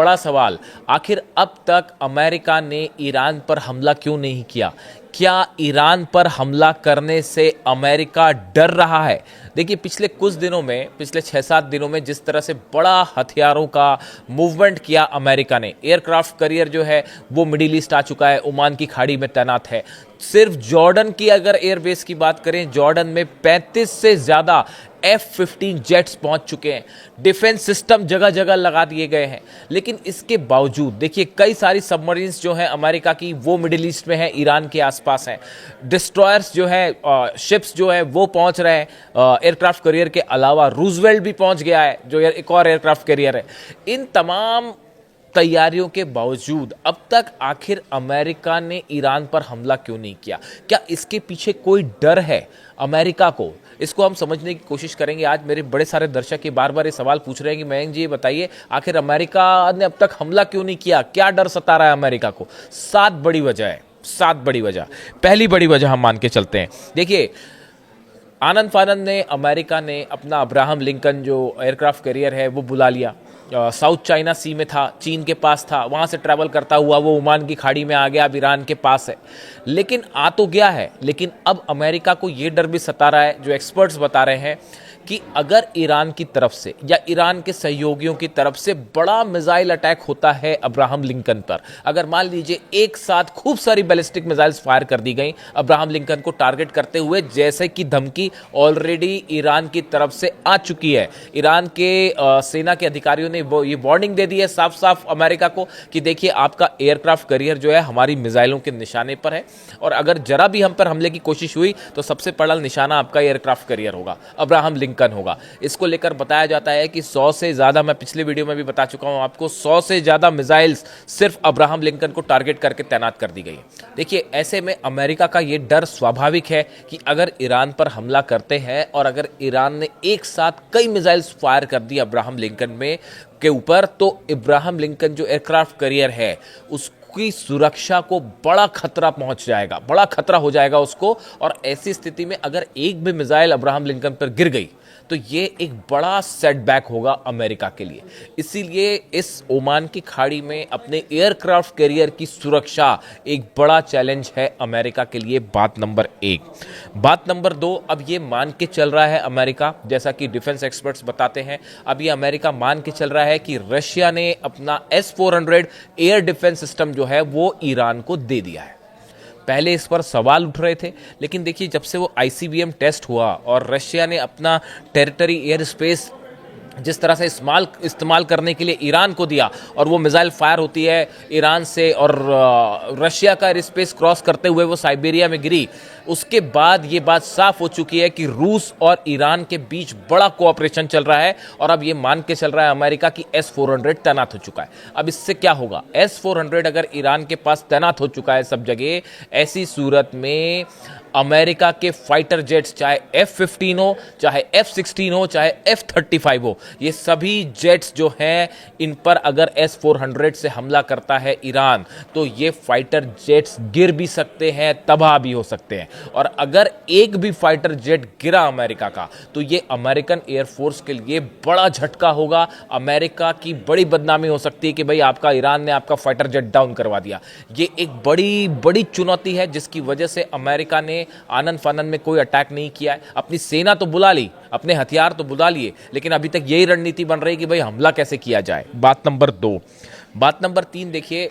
बड़ा सवाल, आखिर अब तक अमेरिका ने ईरान पर हमला क्यों नहीं किया? क्या ईरान पर हमला करने से अमेरिका डर रहा है? देखिए, पिछले कुछ दिनों में, पिछले 6-7 दिनों में जिस तरह से बड़ा हथियारों का मूवमेंट किया अमेरिका ने, एयरक्राफ्ट कैरियर जो है वो मिडिल ईस्ट आ चुका है, ओमान की खाड़ी में तैनात है। सिर्फ जॉर्डन की अगर एयरबेस की बात करें, जॉर्डन में 35 से ज्यादा F-15 जेट्स पहुंच चुके हैं। डिफेंस सिस्टम जगह जगह लगा दिए गए हैं। लेकिन इसके बावजूद देखिए, कई सारी सबमरीन्स जो हैं अमेरिका की, वो मिडिल ईस्ट में हैं, ईरान के आसपास हैं। डिस्ट्रॉयर्स जो है, शिप्स जो है वो पहुंच रहे हैं। एयरक्राफ्ट कैरियर के अलावा रूजवेल्ट भी पहुंच गया है, जो एक और एयरक्राफ्ट कैरियर है। इन तमाम तैयारियों के बावजूद अब तक आखिर अमेरिका ने ईरान पर हमला क्यों नहीं किया? क्या इसके पीछे कोई डर है अमेरिका को? इसको हम समझने की कोशिश करेंगे। आज मेरे बड़े सारे दर्शक ये बार बार ये सवाल पूछ रहे हैं कि मयंक जी, ये बताइए, आखिर अमेरिका ने अब तक हमला क्यों नहीं किया? क्या डर सता रहा है अमेरिका को? 7 बड़ी वजह है, 7 बड़ी वजह। पहली बड़ी वजह हम मान के चलते हैं। देखिए, आनंद फानंद ने, अमेरिका ने अपना अब्राहम लिंकन जो एयरक्राफ्ट कैरियर है वो बुला लिया। साउथ चाइना सी में था, चीन के पास था, वहाँ से ट्रैवल करता हुआ वो ओमान की खाड़ी में आ गया, अब ईरान के पास है। लेकिन आ तो गया है, लेकिन अब अमेरिका को ये डर भी सता रहा है, जो एक्सपर्ट्स बता रहे हैं, कि अगर ईरान की तरफ से या ईरान के सहयोगियों की तरफ से बड़ा मिसाइल अटैक होता है अब्राहम लिंकन पर, अगर मान लीजिए एक साथ खूब सारी बैलिस्टिक मिसाइल्स फायर कर दी गई अब्राहम लिंकन को टारगेट करते हुए, जैसे कि धमकी ऑलरेडी ईरान की तरफ से आ चुकी है। ईरान के सेना के अधिकारियों ने ये वार्निंग दे दी है साफ साफ अमेरिका को कि देखिए, आपका एयरक्राफ्ट कैरियर जो है हमारी मिसाइलों के निशाने पर है, और अगर जरा भी हम पर हमले की कोशिश हुई तो सबसे पहला निशाना आपका एयरक्राफ्ट कैरियर होगा, अब्राहम लिंकन होगा। इसको लेकर बताया जाता है कि 100 से ज्यादा, मैं पिछले वीडियो में भी बता चुका हूं आपको, 100 से ज्यादा मिसाइल्स सिर्फ अब्राहम लिंकन को टारगेट करके तैनात कर दी गई। देखिए, ऐसे में अमेरिका का यह डर स्वाभाविक है कि अगर ईरान पर हमला करते हैं और अगर ईरान ने एक साथ कई मिसाइल्स फायर कर दी अब्राहम लिंकन में के ऊपर, तो अब्राहम लिंकन जो एयरक्राफ्ट कैरियर है उसकी सुरक्षा को बड़ा खतरा पहुंच जाएगा, बड़ा खतरा हो जाएगा उसको। और ऐसी स्थिति में अगर एक भी मिसाइल अब्राहम लिंकन पर गिर गई तो ये एक बड़ा सेटबैक होगा अमेरिका के लिए। इसीलिए इस ओमान की खाड़ी में अपने एयरक्राफ्ट कैरियर की सुरक्षा एक बड़ा चैलेंज है अमेरिका के लिए। बात नंबर 1। बात नंबर 2, अब ये मान के चल रहा है अमेरिका, जैसा कि डिफेंस एक्सपर्ट्स बताते हैं, अब ये अमेरिका मान के चल रहा है कि रशिया ने अपना S-400 एयर डिफेंस सिस्टम जो है वो ईरान को दे दिया है। पहले इस पर सवाल उठ रहे थे, लेकिन देखिए, जब से वो ICBM टेस्ट हुआ और रशिया ने अपना टेरिटरी एयर स्पेस जिस तरह से इस्तेमाल करने के लिए ईरान को दिया, और वो मिसाइल फायर होती है ईरान से और रशिया का एयर स्पेस क्रॉस करते हुए वो साइबेरिया में गिरी, उसके बाद ये बात साफ हो चुकी है कि रूस और ईरान के बीच बड़ा कोऑपरेशन चल रहा है। और अब ये मान के चल रहा है अमेरिका की S-400 तैनात हो चुका है। अब इससे क्या होगा? S-400 अगर ईरान के पास तैनात हो चुका है सब जगह, ऐसी सूरत में अमेरिका के फाइटर जेट्स, चाहे F-15 हो, चाहे F-16 हो, चाहे F-35 हो, ये सभी जेट्स जो हैं, इन पर अगर S-400 से हमला करता है ईरान, तो ये फाइटर जेट्स गिर भी सकते हैं, तबाह भी हो सकते हैं। और अगर एक भी फाइटर जेट गिरा अमेरिका का, तो ये अमेरिकन एयरफोर्स के लिए बड़ा झटका होगा। अमेरिका की बड़ी बदनामी हो सकती है कि भाई, आपका ईरान ने आपका फाइटर जेट डाउन करवा दिया। ये एक बड़ी बड़ी चुनौती है, जिसकी वजह से अमेरिका ने आनंद फानंद में कोई अटैक नहीं किया है। अपनी सेना तो बुला ली, अपने हथियार तो बुला लिए, लेकिन अभी तक यही रणनीति बन रही है कि भाई हमला कैसे किया जाए। बात नंबर 2। बात नंबर 3, देखिए,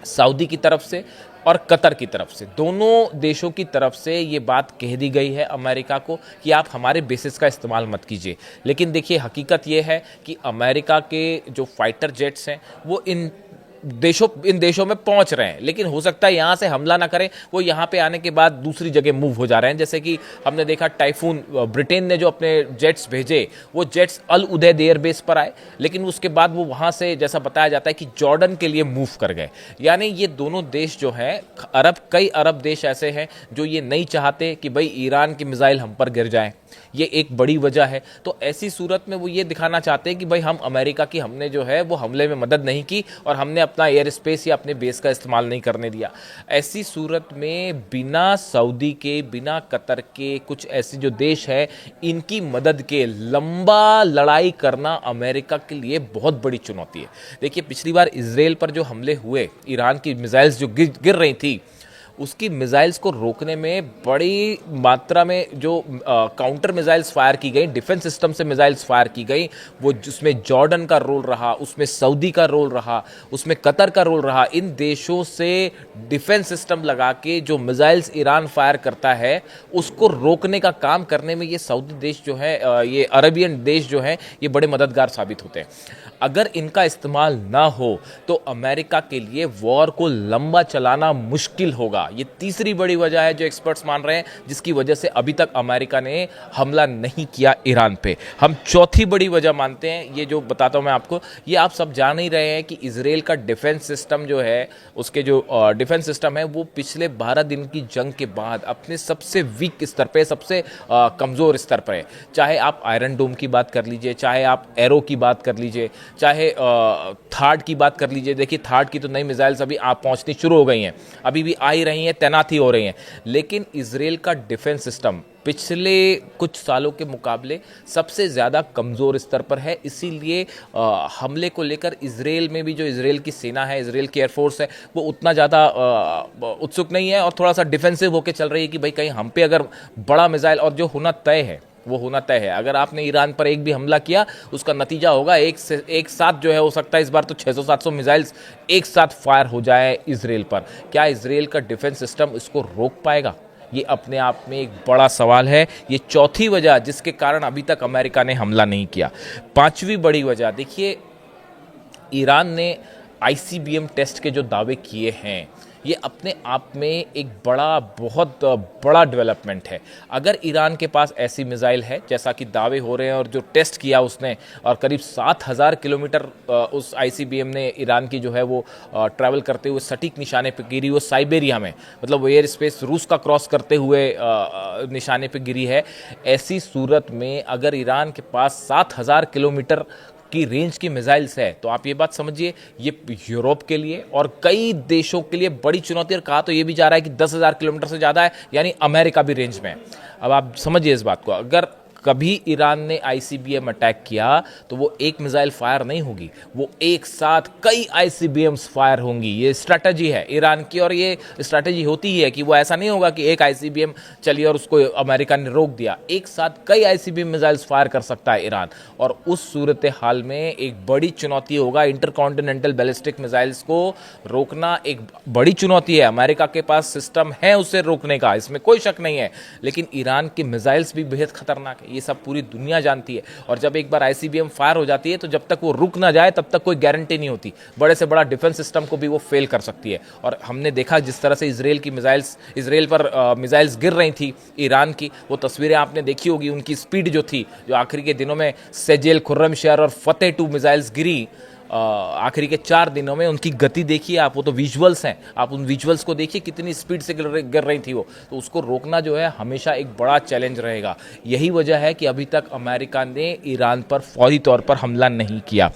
सऊदी की तरफ से और कतर की तरफ से, दोनों देशों की तरफ से ये बात कह दी गई है अमेरिका को कि आप हमारे बेसिस का इस्तेमाल मत कीजिए। लेकिन देखिए, हकीकत ये है कि अमेरिका के जो फाइटर जेट्स हैं वो इन देशों में पहुंच रहे हैं, लेकिन हो सकता है यहां से हमला ना करें, वो यहां पे आने के बाद दूसरी जगह मूव हो जा रहे हैं। जैसे कि हमने देखा, टाइफून, ब्रिटेन ने जो अपने जेट्स भेजे, वो जेट्स अल उदैद एयरबेस पर आए, लेकिन उसके बाद वो वहां से, जैसा बताया जाता है, कि जॉर्डन के लिए मूव कर गए। यानी ये दोनों देश जो हैं, कई अरब देश ऐसे हैं जो ये नहीं चाहते कि भाई ईरान की मिसाइल हम पर गिर जाए। ये एक बड़ी वजह है। तो ऐसी सूरत में वो ये दिखाना चाहते हैं कि भाई हम अमेरिका की हमने जो है वो हमले में मदद नहीं की और हमने अपना एयर स्पेस या अपने बेस का इस्तेमाल नहीं करने दिया। ऐसी सूरत में बिना सऊदी के, बिना कतर के, कुछ ऐसे जो देश है इनकी मदद के लंबा लड़ाई करना अमेरिका के लिए बहुत बड़ी चुनौती है। देखिए पिछली बार इजराइल पर जो हमले हुए, ईरान की मिसाइल्स जो गिर रही थी, उसकी मिसाइल्स को रोकने में बड़ी मात्रा में जो काउंटर मिसाइल्स फायर की गई, डिफेंस सिस्टम से मिसाइल्स फायर की गई, वो उसमें जॉर्डन का रोल रहा, उसमें सऊदी का रोल रहा, उसमें कतर का रोल रहा। इन देशों से डिफेंस सिस्टम लगा के जो मिसाइल्स ईरान फायर करता है उसको रोकने का काम करने में ये सऊदी देश जो है, ये अरबियन देश जो है, ये बड़े मददगार साबित होते हैं। अगर इनका इस्तेमाल ना हो तो अमेरिका के लिए वॉर को लंबा चलाना मुश्किल होगा। ये तीसरी बड़ी वजह है जो एक्सपर्ट्स मान रहे हैं जिसकी वजह से अभी तक अमेरिका ने हमला नहीं किया ईरान पे। हम चौथी बड़ी वजह मानते हैं, ये जो बताता हूं मैं आपको, ये आप सब जान ही रहे हैं कि इजराइल का डिफेंस सिस्टम जो है, उसके जो डिफेंस सिस्टम है वो पिछले 12 दिन की जंग के बाद अपने सबसे वीक स्तर पे, सबसे कमज़ोर स्तर पर है। चाहे आप आयरन डोम की बात कर लीजिए, चाहे आप एरो की बात कर लीजिए, चाहे थार्ड की बात कर लीजिए। देखिए थार्ड की तो नई मिसाइल्स अभी आप पहुंचनी शुरू हो गई हैं, अभी भी आ ही रही हैं, तैनात ही हो रही हैं। लेकिन इजराइल का डिफेंस सिस्टम पिछले कुछ सालों के मुकाबले सबसे ज़्यादा कमज़ोर स्तर पर है। इसीलिए हमले को लेकर इजराइल में भी जो इजराइल की सेना है, इजराइल की एयरफोर्स है, वो उतना ज़्यादा उत्सुक नहीं है और थोड़ा सा डिफेंसिव होकर चल रही है कि भाई कहीं हम पे अगर बड़ा मिसाइल, और जो होना तय है वो होना तय है, अगर आपने ईरान पर एक भी हमला किया उसका नतीजा होगा एक साथ जो है, हो सकता है इस बार तो 600-700 मिसाइल्स एक साथ फायर हो जाए इजराइल पर। क्या इजराइल का डिफेंस सिस्टम इसको रोक पाएगा? ये अपने आप में एक बड़ा सवाल है। ये चौथी वजह जिसके कारण अभी तक अमेरिका ने हमला नहीं किया। पांचवी बड़ी वजह देखिए, ईरान ने आईसीबीएम टेस्ट के जो दावे किए हैं ये अपने आप में एक बहुत बड़ा डेवलपमेंट है। अगर ईरान के पास ऐसी मिसाइल है जैसा कि दावे हो रहे हैं और जो टेस्ट किया उसने, और करीब 7000 किलोमीटर उस आईसीबीएम ने ईरान की जो है वो ट्रैवल करते हुए सटीक निशाने पे गिरी, वो साइबेरिया में, मतलब वो एयर स्पेस रूस का क्रॉस करते हुए निशाने पे गिरी है। ऐसी सूरत में अगर ईरान के पास 7000 किलोमीटर की रेंज की मिसाइल्स है तो आप ये बात समझिए, ये यूरोप के लिए और कई देशों के लिए बड़ी चुनौती। और कहा तो ये भी जा रहा है कि 10,000 किलोमीटर से ज़्यादा है, यानी अमेरिका भी रेंज में है। अब आप समझिए इस बात को, अगर कभी ईरान ने आईसीबीएम अटैक किया तो वो एक मिसाइल फायर नहीं होगी, वो एक साथ कई आईसीबीएम्स फायर होंगी। ये स्ट्रैटेजी है ईरान की, और ये स्ट्रैटेजी होती ही है कि वो ऐसा नहीं होगा कि एक आईसीबीएम चली और उसको अमेरिका ने रोक दिया, एक साथ कई आईसीबीएम मिसाइल्स फायर कर सकता है ईरान। और उस सूरत हाल में एक बड़ी चुनौती होगा, इंटरकॉन्टिनेंटल बैलिस्टिक मिसाइल्स को रोकना एक बड़ी चुनौती है। अमेरिका के पास सिस्टम है उसे रोकने का, इसमें कोई शक नहीं है, लेकिन ईरान की मिसाइल्स भी बेहद खतरनाक है, ये सब पूरी दुनिया जानती है। और जब एक बार आईसीबीएम फायर हो जाती है तो जब तक वो रुक ना जाए तब तक कोई गारंटी नहीं होती, बड़े से बड़ा डिफेंस सिस्टम को भी वो फेल कर सकती है। और हमने देखा जिस तरह से इजराइल पर मिसाइल्स गिर रही थी ईरान की, वो तस्वीरें आपने देखी होगी, उनकी स्पीड जो थी, जो आखिरी के दिनों में सेजेल, खुर्रमशहर और फतेह 2 मिसाइल्स गिरी आखिरी के 4 दिनों में, उनकी गति देखिए आप, वो तो विजुअल्स हैं, आप उन विजुअल्स को देखिए कितनी स्पीड से गिर रही थी वो। तो उसको रोकना जो है हमेशा एक बड़ा चैलेंज रहेगा। यही वजह है कि अभी तक अमेरिका ने ईरान पर फौरी तौर पर हमला नहीं किया।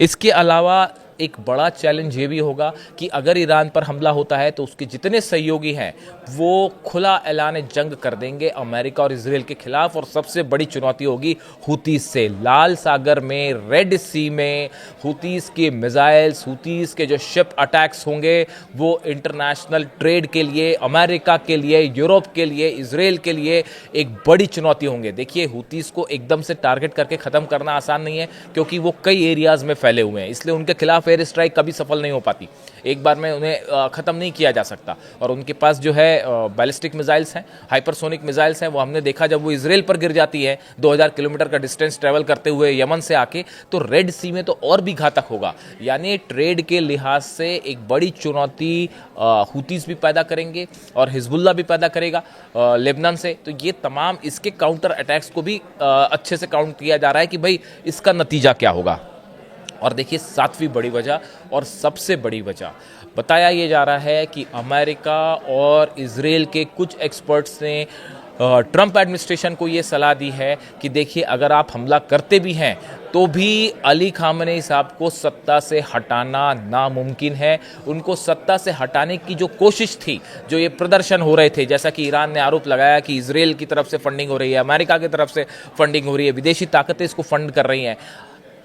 इसके अलावा एक बड़ा चैलेंज ये भी होगा कि अगर ईरान पर हमला होता है तो उसके जितने सहयोगी हैं वो खुला ऐलान जंग कर देंगे अमेरिका और इजराइल के खिलाफ। और सबसे बड़ी चुनौती होगी हुतीस से। लाल सागर में, रेड सी में हुतीस के मिसाइल्स, हुतीस के जो शिप अटैक्स होंगे वो इंटरनेशनल ट्रेड के लिए, अमेरिका के लिए, यूरोप के लिए, इजराइल के लिए एक बड़ी चुनौती होंगे। देखिए हुतीस को एकदम से टारगेट करके ख़त्म करना आसान नहीं है क्योंकि वो कई एरियाज़ में फैले हुए हैं, इसलिए उनके खिलाफ एयर स्ट्राइक कभी सफल नहीं हो पाती, एक बार में उन्हें ख़त्म नहीं किया जा सकता। और उनके पास जो है बैलिस्टिक मिसाइल्स हैं, हाइपरसोनिक मिसाइल्स हैं, वो हमने देखा जब वो इजराइल पर गिर जाती है 2000 किलोमीटर का डिस्टेंस ट्रेवल करते हुए यमन से आके, तो रेड सी में तो और भी घातक होगा। यानी ट्रेड के लिहाज से एक बड़ी चुनौती हुतीस भी पैदा करेंगे और हिजबुल्ला भी पैदा करेगा लेबनान से। तो ये तमाम इसके काउंटर अटैक्स को भी अच्छे से काउंट किया जा रहा है कि भाई इसका नतीजा क्या होगा। और देखिए 7वीं बड़ी वजह और सबसे बड़ी वजह बताया ये जा रहा है कि अमेरिका और इजराइल के कुछ एक्सपर्ट्स ने ट्रंप एडमिनिस्ट्रेशन को ये सलाह दी है कि देखिए अगर आप हमला करते भी हैं तो भी अली खामनेई साहब को सत्ता से हटाना नामुमकिन है। उनको सत्ता से हटाने की जो कोशिश थी, जो ये प्रदर्शन हो रहे थे, जैसा कि ईरान ने आरोप लगाया कि इजराइल की तरफ से फंडिंग हो रही है, अमेरिका की तरफ से फंडिंग हो रही है, विदेशी ताकतें इसको फंड कर रही हैं,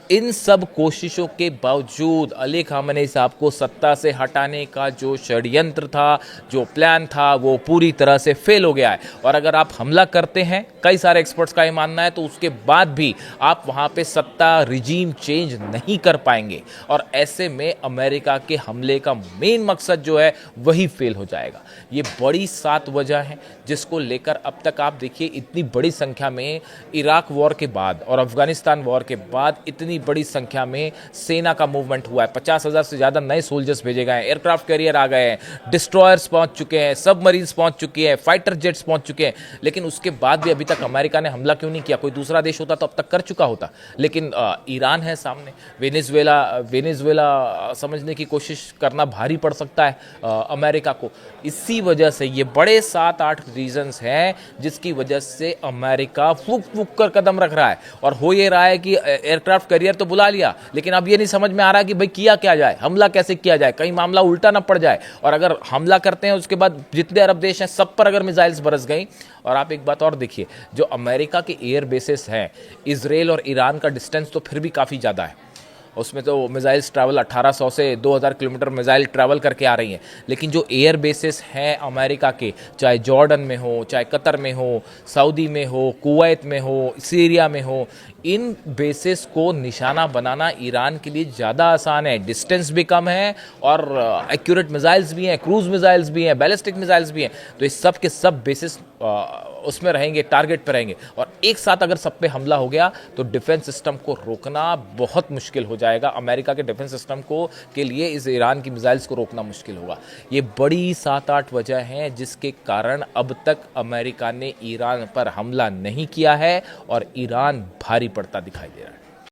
इन सब कोशिशों के बावजूद अली खामनेई साहब को सत्ता से हटाने का जो षड्यंत्र था, जो प्लान था, वो पूरी तरह से फेल हो गया है। और अगर आप हमला करते हैं, कई सारे एक्सपर्ट्स का ये मानना है, तो उसके बाद भी आप वहाँ पे सत्ता रिजीम चेंज नहीं कर पाएंगे और ऐसे में अमेरिका के हमले का मेन मकसद जो है वही फेल हो जाएगा। ये बड़ी 7 वजह हैं जिसको लेकर अब तक आप देखिए इतनी बड़ी संख्या में इराक वॉर के बाद और अफगानिस्तान वॉर के बाद इतनी बड़ी संख्या में सेना का मूवमेंट हुआ है। 50,000 से ज़्यादा नए सोल्जर्स भेजे गए हैं, एयरक्राफ्ट कैरियर आ गए हैं, डिस्ट्रॉयर्स पहुंच चुके हैं, सबमरीन्स पहुंच चुके हैं, फाइटर जेट्स पहुंच चुके हैं। लेकिन उसके बाद भी अभी तक अमेरिका ने हमला क्यों नहीं किया? कोई दूसरा देश होता तो अब तक कर चुका होता। लेकिन ईरान है सामने, वेनेजुएला समझने की कोशिश करना भारी पड़ सकता है अमेरिका को। इसी वजह से ये बड़े 7-8 रीजंस हैं जिसकी वजह से अमेरिका फूक फूक कर कदम रख रहा है। और हो ये रहा है कि एयरक्राफ्ट कैरियर तो बुला लिया, लेकिन अब ये नहीं समझ में आ रहा कि भाई किया क्या जाए, हमला कैसे किया जाए, कहीं मामला उल्टा ना पड़ जाए। और अगर हमला करते हैं उसके बाद जितने अरब देश हैं सब पर अगर मिसाइल्स बरस गई। और आप एक बात और देखिए, जो अमेरिका के एयर बेसेस हैं, इजराइल और ईरान का डिस्टेंस तो फिर भी काफ़ी ज़्यादा है, उसमें तो मिसाइल्स ट्रैवल 1800 से 2000 किलोमीटर मिसाइल ट्रैवल करके आ रही हैं। लेकिन जो एयर बेसेस हैं अमेरिका के, चाहे जॉर्डन में हो, चाहे कतर में हो, सऊदी में हो, कुवैत में हो, सीरिया में हो, इन बेसेस को निशाना बनाना ईरान के लिए ज़्यादा आसान है। डिस्टेंस भी कम है और एक्यूरेट मिसाइल्स भी हैं, क्रूज मिसाइल्स भी हैं, बैलिस्टिक मिसाइल्स भी हैं। तो इस सब के सब बेसिस उसमें रहेंगे, टारगेट पे रहेंगे। और एक साथ अगर सब पे हमला हो गया तो डिफेंस सिस्टम को रोकना बहुत मुश्किल हो जाएगा। अमेरिका के डिफेंस सिस्टम को के लिए इस ईरान की मिसाइल्स को रोकना मुश्किल होगा। ये बड़ी 7-8 वजह हैं जिसके कारण अब तक अमेरिका ने ईरान पर हमला नहीं किया है और ईरान भारी पड़ता दिखाई दे रहा है।